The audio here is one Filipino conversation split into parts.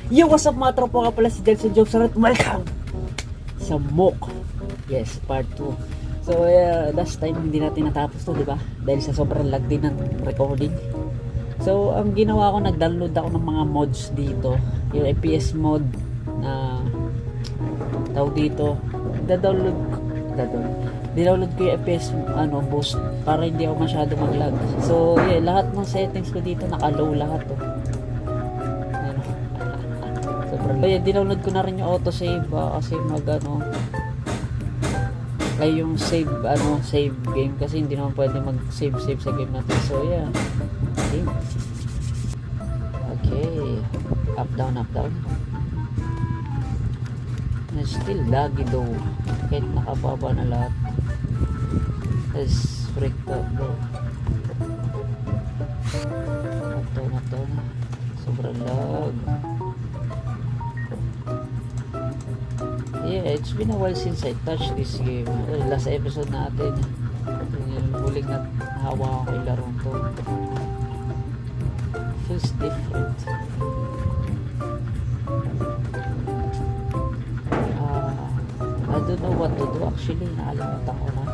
Yo, what's up mga tropa, nga pala si Jelson Jobs at welcome sa MOOC. Yes, part 2. So last time hindi natin natapos to, di ba? Dahil sa sobrang lag din ng recording. So ang ginawa ko, nag-download ako ng mga mods dito. Yung FPS mod na tawag dito. Dinownload ko yung FPS boost para hindi ako masyado mag-lag. So yeah, lahat ng settings ko dito naka-low lahat to. Kaya dinownload ko na rin yung autosave kasi ay yung save game kasi hindi naman pwede mag-save sa game natin. So yeah. Okay. Up down. And still laggy though. Kahit nakababa na lahat. Let's freak out bro. Up down. Sobrang lag. Yeah, it's been a while since I touched this game. Last episode natin, yung huling na hawa ko yung larong to. Feels different. I don't know what to do actually. Nakalimutan ko na.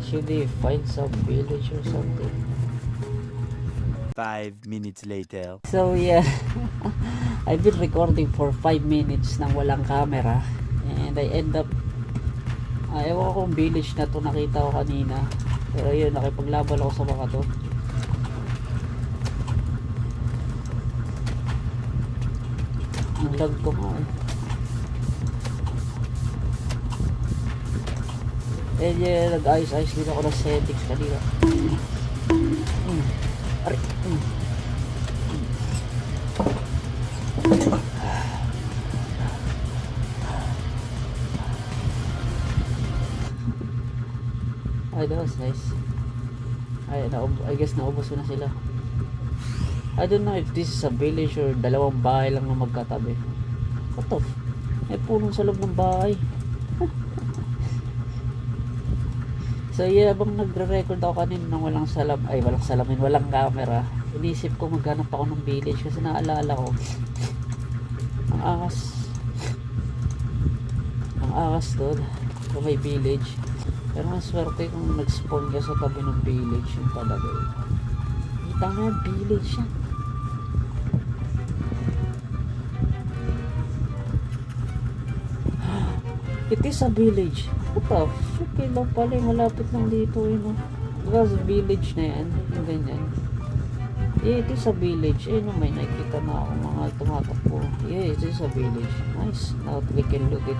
Should I find some village or something? 5 minutes later. So yeah, I've been recording for 5 minutes nang walang camera and I end up ewan ko kung village na to nakita ko kanina, pero yun, nakipaglaban ako sa mga to. Ang lag ko nga and yeah, nag-ayos din ako ng settings kanina. Ay, that was nice. I guess naubos ko na sila. I don't know if this is a village or dalawang bahay lang na magkatabi. What the may punong sa loob ng bahay. So yeah, habang nagre-record ako kanina nang walang camera, inisip ko maghanap ako ng village kasi naalala ko ang angas doon kung may village. Pero mas swerte kung nag-spawn ka sa tabi ng village yung talaga. Kita nga yung village yan. It is a village. What the fuck? Ilang pala yung malapit lang dito yun. Because village na yan. Yung ganyan. Yeah, it is a village. Eh, no, may nakikita na ako mga tumatakbo. Yeah, it is a village. Nice. Now we can look it.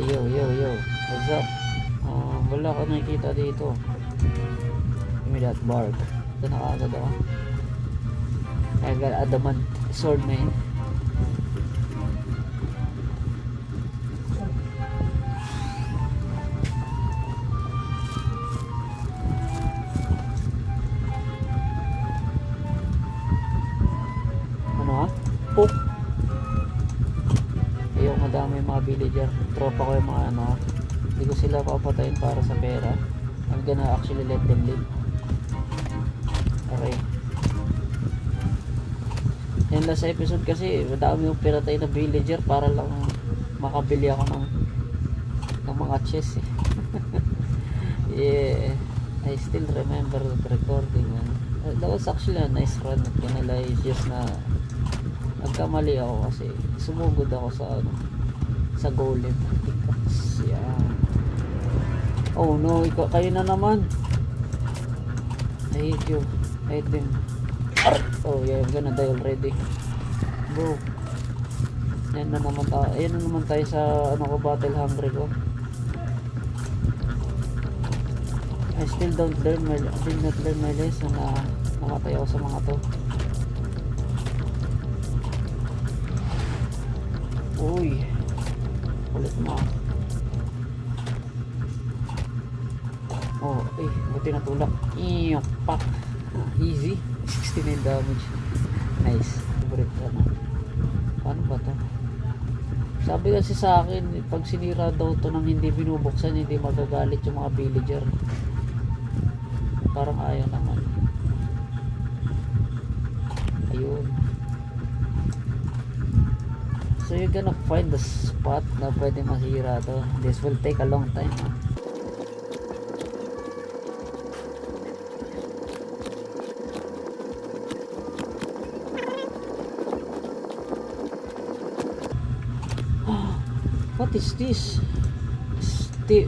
Yo. What's up? Wala ko nakikita dito. Give me that bark. Ito nakagad ako. I got adamant sword na yun. Ano ha? Oh! Ayaw, madami yung mga villager. Tropa ko yung mga hindi ko sila papatayin para sa pera. I'm gonna actually let them live. Okay. Yan last episode kasi madami yung piratay na villager para lang makabili ako ng mga chest eh. Yeah, I still remember the recording man. That was actually a nice run at kanila. It's just na nagkamali ako kasi sumugod ako sa golem. Yeah. Oh no, kayo na naman. I hate you. I hate them. Oh yeah, I'm gonna die already. Bro. Yan na naman tayo sa battle hungry ko. I still did not learn my lesson na namatay ako sa mga to. Uy. Ulit mo. Oh, buti natulak. Pak. Easy. 69 damage. Nice. Favorite ka na. Paano ba to? Sabi kasi sa akin, pag sinira daw to nang hindi binubuksan, hindi magagalit yung mga villager. Parang ayaw naman. Ayun. So you're gonna find the spot na pwede masira to. This will take a long time. What is this?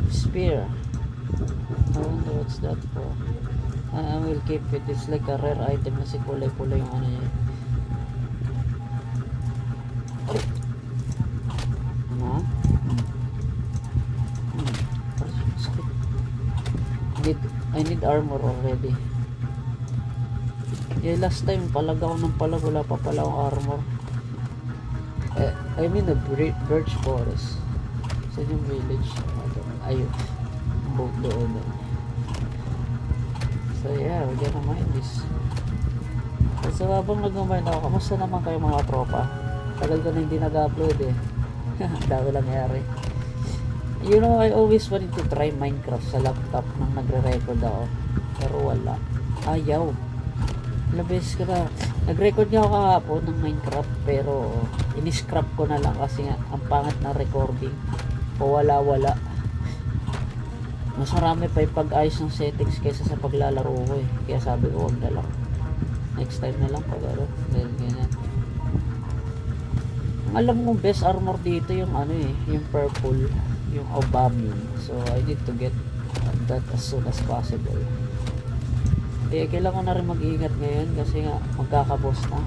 Spear. I wonder what's that for. I will keep it. It's like a rare item kasi kulay-kulay yung ano niya. Ano? Sakit. I need armor already. Yeah, last time palag ako ng palag. Wala pa pala akong armor. I mean the birch forest. Sa yung village. Ayun. Boat doon. So yeah, we're gonna mine this. So habang nag-mine ako, kamusta naman kayo mga tropa? Tagal ko na hindi nag-upload eh. Dami lang nangyari. You know, I always wanted to try Minecraft sa laptop nang nagre-record ako. Pero wala. Ayaw. Labis ko na. Nag-record nga ako kahapon ng Minecraft pero in-scrap ko na lang kasi nga ang pangit na recording. Wala. Mas marami pa yung pag-ayos ng settings kaysa sa paglalaro ko eh. Kaya sabi ko wag na lang. Next time na lang pag ano. Ganyan. Ang alam mo best armor dito yung ano eh. Yung purple. Yung Obamium. So I need to get that as soon as possible. Eh, kailangan ko na rin mag-iingat ngayon kasi nga magkakabos na.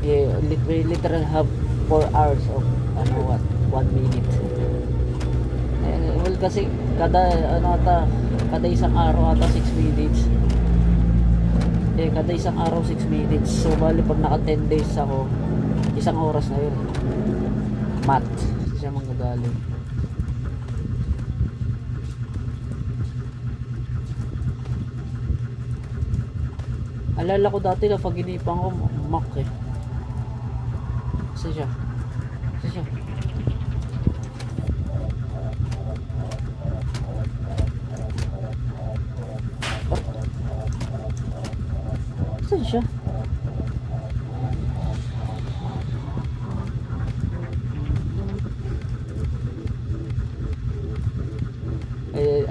Eh, we literally have 4 hours of 1 minute. Eh, well, kasi kada isang araw ata 6 minutes. Eh, kada isang araw 6 minutes. So, bali pag naka 10 days ako, isang oras na yun. Math. Siya manggagaling. Alala ko dati na pag-inipan ko Mac eh. Isa siya.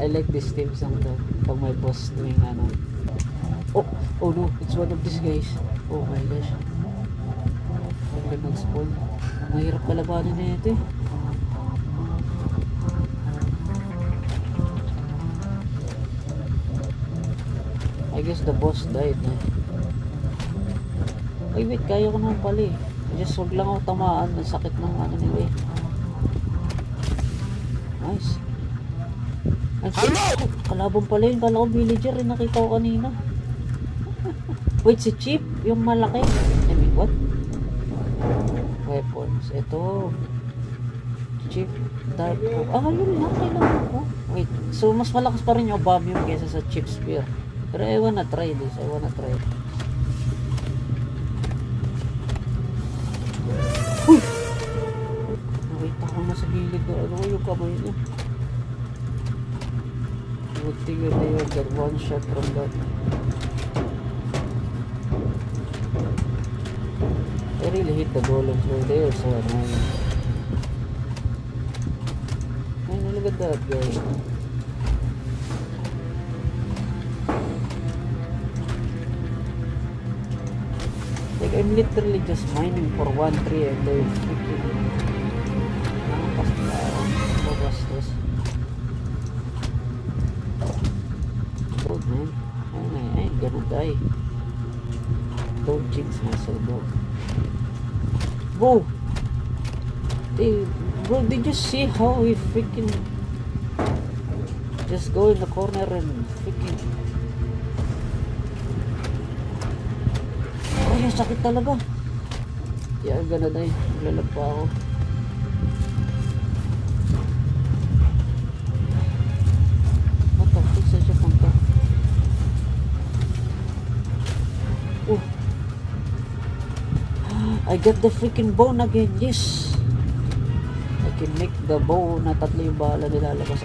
I like this theme song to. Pag may boss doing ano. Oh no, it's one of these guys. Oh my gosh. Huwag nag-spawn. Mahirap kalabanin na ito eh. I guess the boss died na. Ay wait, kaya ko naman pala eh. Just wag lang ako tamaan. Ang sakit ng ano nila eh. Nice. Hello! Kalaban pala yun. Kala ko villager eh. Nakita ko kanina. Wait, si Chip? Yung malaki? I mean, what? Weapons. Ito. Chip. Dark Oak. Yun lang. Kailangan ko. Wait. So, mas malakas pa rin yung Obamium kaysa sa Chip Spear. Pero I wanna try this. Uy! Nakita ko na sa gilid. Ano ko yung kamay niya? Good thing that they will get one shot from that. I really hit the golems where they are so annoying. Man, look at that guy. Like I'm literally just mining for 1 tree and they're freaking bastos. Oh man, I ain't gonna die. Don't jinx myself, bro. Bro, did you see how he freaking just go in the corner and freaking sakit talaga. Yeah, I'm gonna die. Maglalag pa ako. What the fuck sa siya punta? got the freaking bone again. Yes. I can make the bow na tatlo yung bala nilalabas.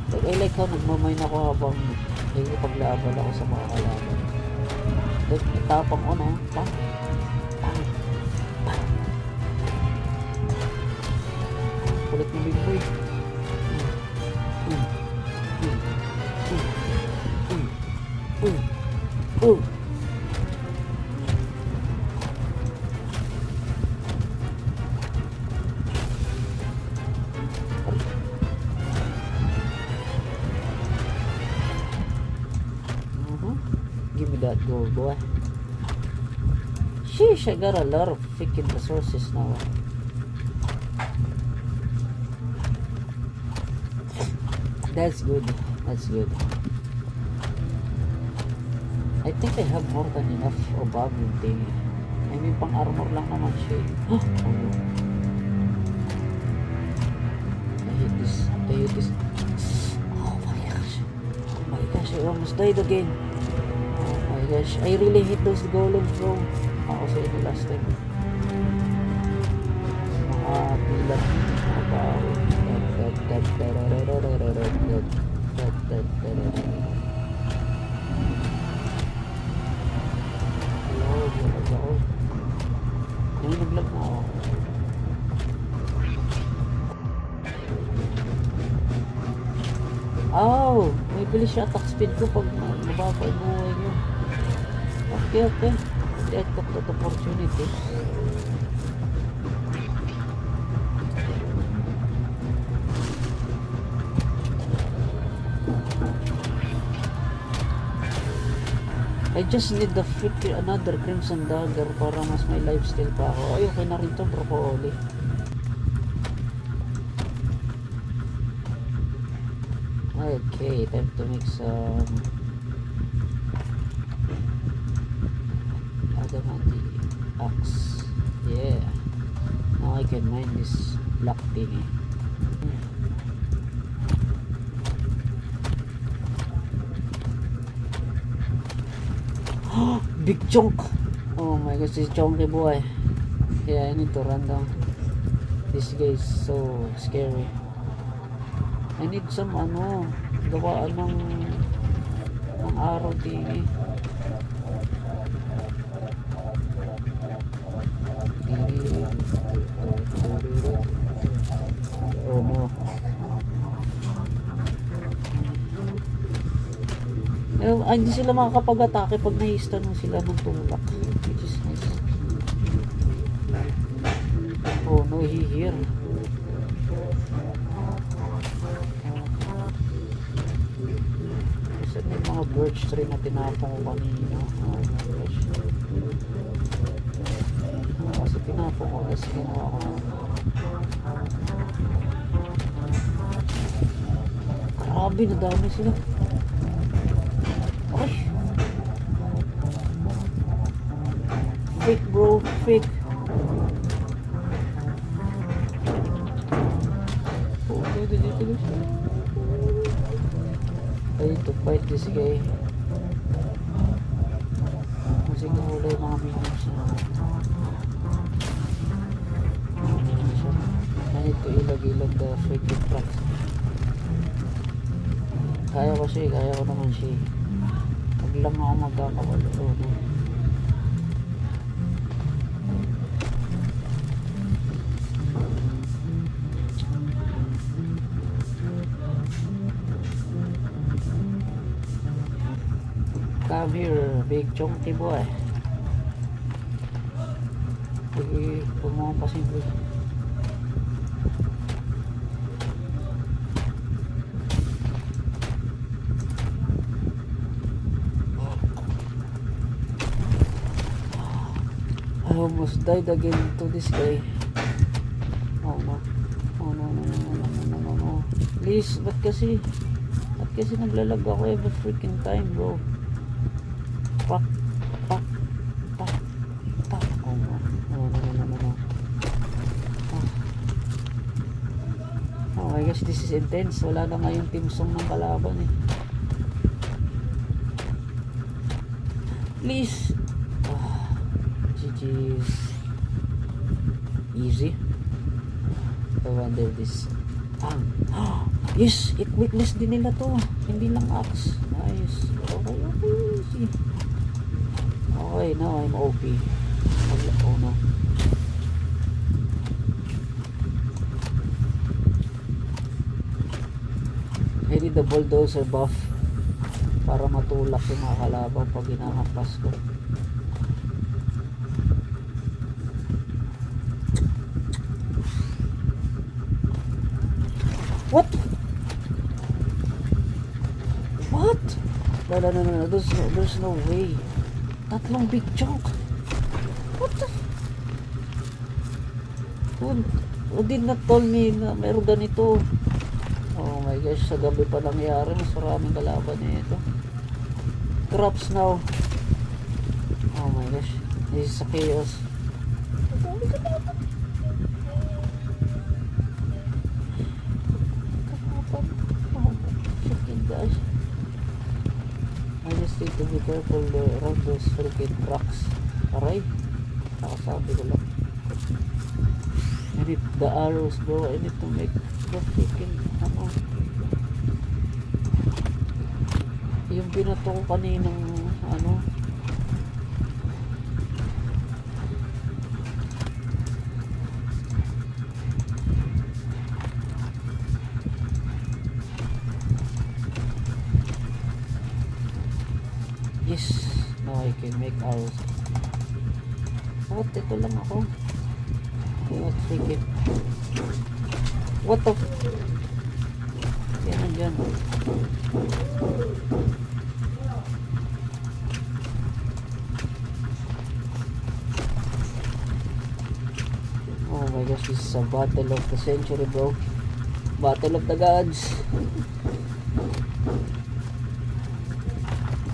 Like, I like how nagmamain ako habang nagpaglaban ako sa mga kalaban. Like, tapang ko na. Pang. Kulit ni Big Boy. Give me that gold, boy. Sheesh, I got a lot of freaking resources now. That's good. That's good. I think I have more than enough of yung thing. I mean, pang armor lang naman siya. Oh, I hate this. I hate this. Oh my gosh. Oh my gosh, I almost died again. Oh my gosh. I really hate those golems, bro. Ako sa inyo last time. Mga pilar. Mga bao. Ay, naglag na ako. Oh, may bilis siya attack speed ko pag mababa yung buhay nyo. Okay, okay. I took that opportunity. I just need the freaking another crimson dagger para mas may lifesteal pa ako. Ay, okay na rin to, broccoli. Okay, time to make some adamantine axe. Yeah. Now I can mine this black thingy. Big chunk. Oh my gosh, this chunky boy. Yeah, I need to run down. This guy is so scary. I need some gawaan ng arrow thingy. Oh no. Hindi sila makakapag-atake pag na-stun mo sila ng tulak, which is nice. Oh no, he here. Kasi may mga birch tree na tinapong ko kanina. Oh my gosh. Kasi tinapong ko kasi ginawa ko. Grabe, nadami sila. Ay. Fake, bro, fake. Okay, dito siya. I need to fight this guy. Kasi nahula yung mga minions na. I need to ilag-ilag the freaking tracks. Kaya ko siya, kaya ko naman siya. Pag lang ako magkakawalo. No? Come here, big chunky boy. Sige, pumawang pa simple. I almost died again to this guy. Oh no. Oh no, no, no, no, no, no, no. Please, ba't kasi naglalag ako every freaking time, bro. Pak, pak, pak, pak. Oh no, no, no, no, no, no. Oh my gosh, this is intense. Wala na nga yung team song ng kalaban eh. Please. GG's. Easy. I wonder this. Yes, weakness din nila to. Hindi lang axe. Nice. Okay, easy. Okay, now I'm OP. Oh no. I need the bulldozer buff para matulak yung mga kalabaw pag hinahampas ko. What? What? No. There's no way. Tatlong big chunk. What the? Who did not tell me na meron ganito? Oh my gosh, sa gabi pa nangyari. Mas maraming kalaban nito. Drops now. Oh my gosh. This is a chaos. Gosh. I just need to be careful around those freaking rocks. Aray, nakasabi ko lang. I need the arrows, bro. I need to make the freaking yung binato ko kaninang yes, now I can make arrows. What? Ito lang ako. What freaking what the yan nandyan. Oh my gosh, this is a battle of the century, bro. Battle of the gods.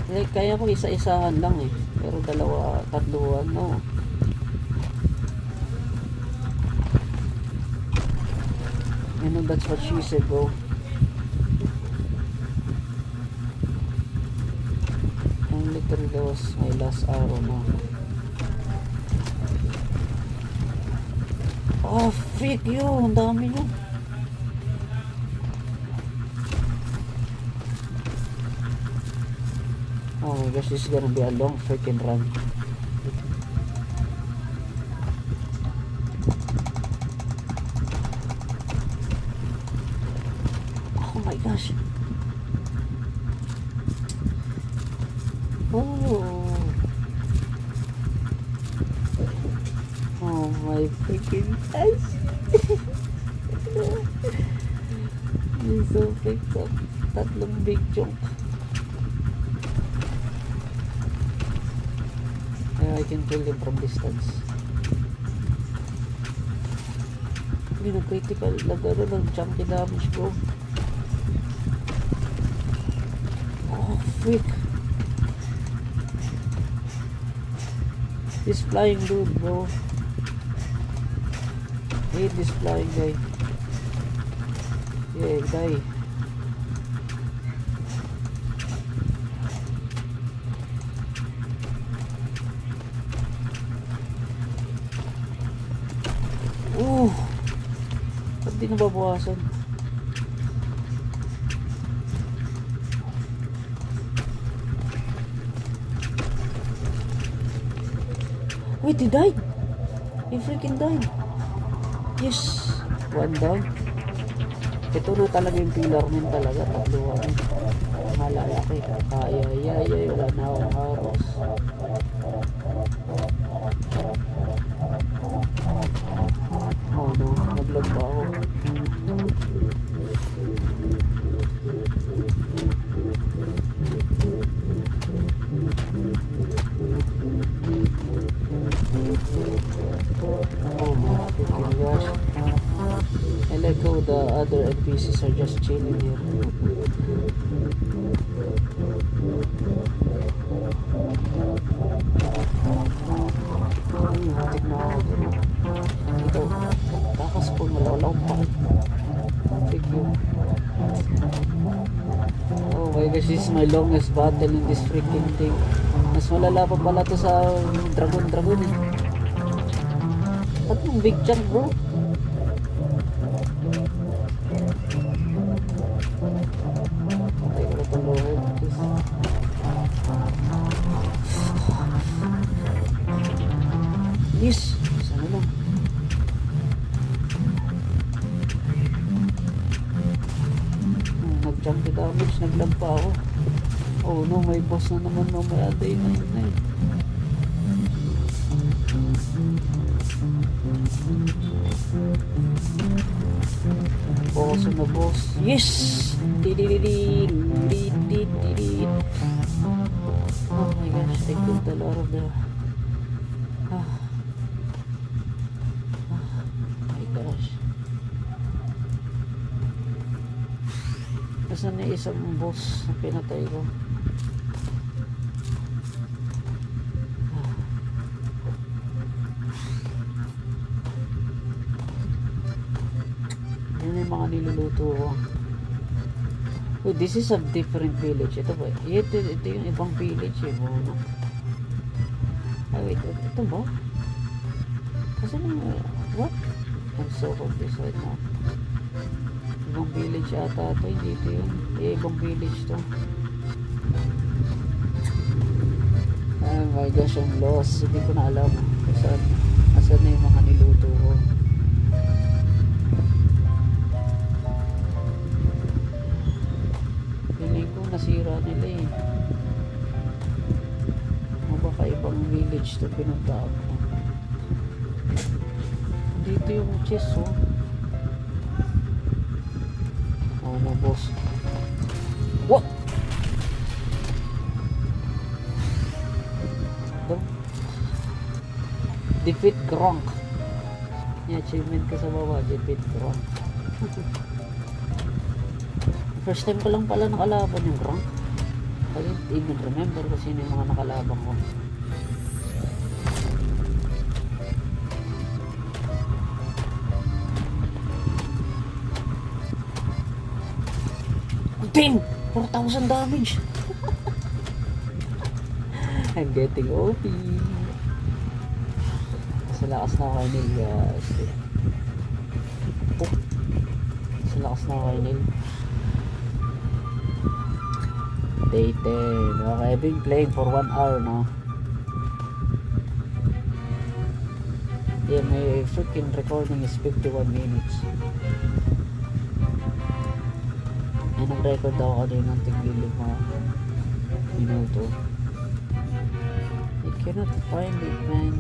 Like, kaya ko isa-isahan lang eh. Pero dalawa, tatluhan, no. You know, that's what she said, bro. And literally, that was my last arrow now. Oh, freak you! Ang dami nyo. Oh my gosh, this is gonna be a long freaking run. Oh my gosh. Oh my freaking gosh. This is so picked up. Tatlong big chunk. I can kill them from distance. Hindi na critical. Lagaro ng chunky damage, bro. Oh, freak. This flying dude, bro. Hate this flying guy. Yeah, die. Ba't di nababawasan? Wait, he died! He freaking died! Yes! One down. Ito na talaga yung pillar min talaga. Tatluhan. Malalaki. Ay, wala na akong arrows. Oh no, nag-lag pa ako. Oh my freaking gosh. I like how the other NPCs are just chilling here. Tik na ako dito. Ito, kakaspoon, malawalaw pa. Thank you. Oh my gosh, this is my longest battle in this freaking thing. Mas malala pa pala to sa dragon eh. Ba't yung big jump, bro? Patay ko na itong load. Yes! Sana lang. Nag-jump the damage, naglampa ako. Oh no, may boss na naman mamaya. Day 9 na eh. Boss na boss. Yes! Oh my gosh, I killed a lot of the... my gosh. Nasaan na isang boss na pinatay ko? Yun yung mga niluluto ko. Oh, this is a different village. Ito ba? Ito yung ibang village eh. Bono. Ah, wait. Ito ba? Kasi what? I'm so confused right now. Ibang village ata ito. Hindi ito yun. Ibang village to. Oh my gosh, I'm lost. Hindi ko na alam. Asan na yung mga niluto ko. Nasira nila eh. Baka ibang village to pinunta ako. Dito yung chest oh. Oh no boss. What? Defeat Gronk. Yung achievement ka sa baba, defeat Gronk. First time ko lang pala nakalaban yung Gronk. I didn't even remember kung sino yung mga nakalaban ko. Dang! 4,000 damage! I'm getting OP. Sa lakas na ako kay Neil guys. Oh. Sa lakas na ako kay Neil. Day 10. Okay, I've been playing for 1 hour now. Yeah, my freaking recording is 51 minutes. And nag-record ako kanina ng tigilid mga minuto. I cannot find it, man.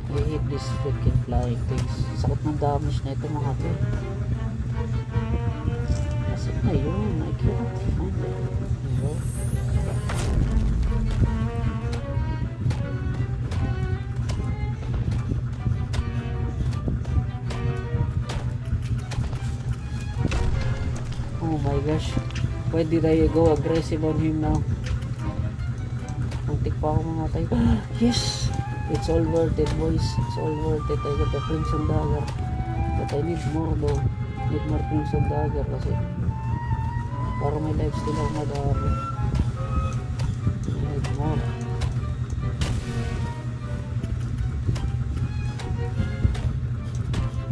I hate this freaking flying things. Sakot ng damage na ito mga to. Na yun, I can't find it. Oh my gosh, why did I go aggressive on him now? Muntik pa ako mamatay. Yes, it's all worth it boys, it's all worth it. I got the Crimson Dagger, but I need more though. Need more Crimson Dagger kasi para may life steal ako madami. I need more.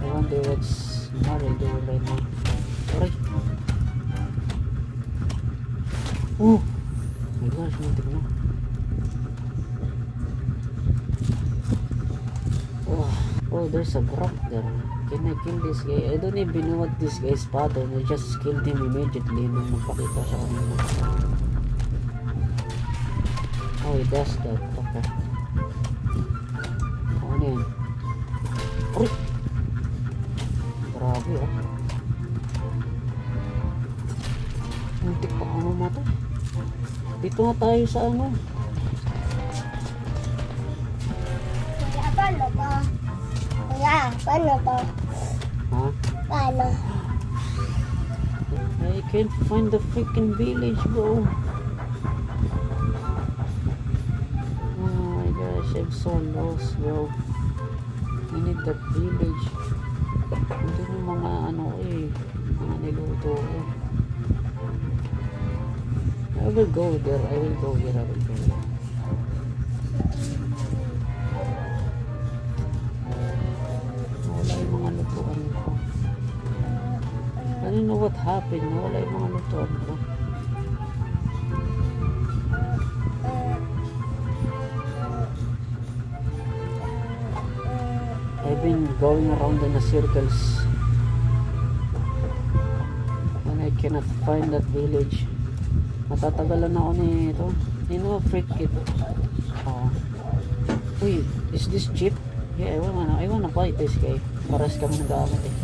I wonder what's Maril doing right now. Sorry. Oh my gosh, muntik na. Oh, there's a Gronk there. Can I kill this guy? I don't even know what this guy's pattern. I just killed him immediately nung magpakita siya kanina. Oh, he does that. Okay. Ano yan? Aray! Grabe ah. Muntik pa ako mamatay. Dito nga tayo sa ano. Paano ba? Kuya, paano ba? Ha? Paano? I can't find the freaking village, bro. Oh my gosh, I'm so lost, bro. I need that village. Ito yung mga ano eh, mga niluto ko. I will go there, I will go here, I will go there. don't know what happened. Nawala yung mga lutuan ko. I've been going around in the circles and I cannot find that village. Matatagalan ako nito. You know, freak it. Oh. Uy, is this cheap? Yeah, I wanna buy this guy. Paras kami nag-aamit eh.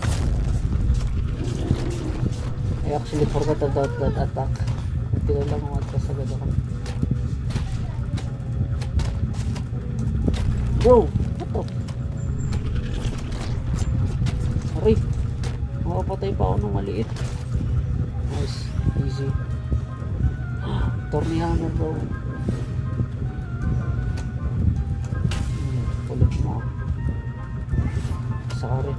I actually forgot about that attack. Tila lang mga atras agad ako. Bro! What the? Aray! Makapatay pa ako ng maliit. Nice. Easy. Torny hammer bro. Ulit mo. Sorry.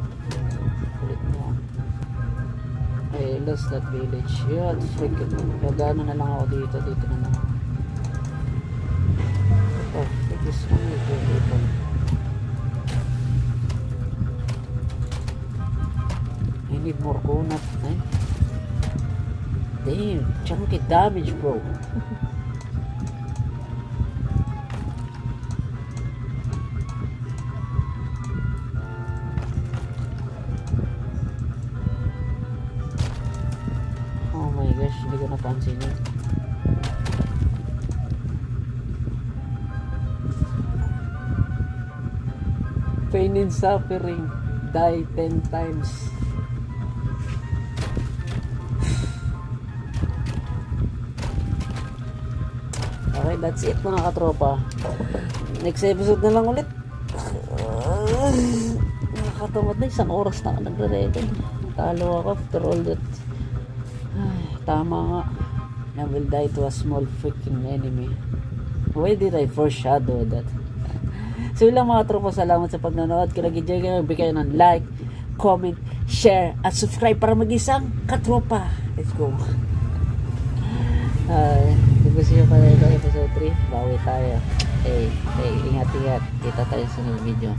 Ulit mo. I lost that village. Yeah, freaking. Gagano na lang ako dito. Dito na lang. Oh, this one is very fun. I need more kunat. Eh? Damn, chunky damage bro. Oh my gosh, hindi ko napansin yun. Pain and suffering. Die 10 times. Okay, that's it mga katropa. Next episode na lang ulit. Nakakatamad na, isang oras na ako nagre-record. Talo ako after all that. Ay, tama nga. I will die to a small freaking enemy. Why did I foreshadow that? So yun lang mga tropa, salamat sa pagnanood. Kung nag-enjoy kayo, bigay ng like, comment, share, at subscribe para mag-isang katropa. Let's go. Kung gusto nyo pa ito episode 3, bawi tayo. Ingat-ingat. Kita tayo sa video.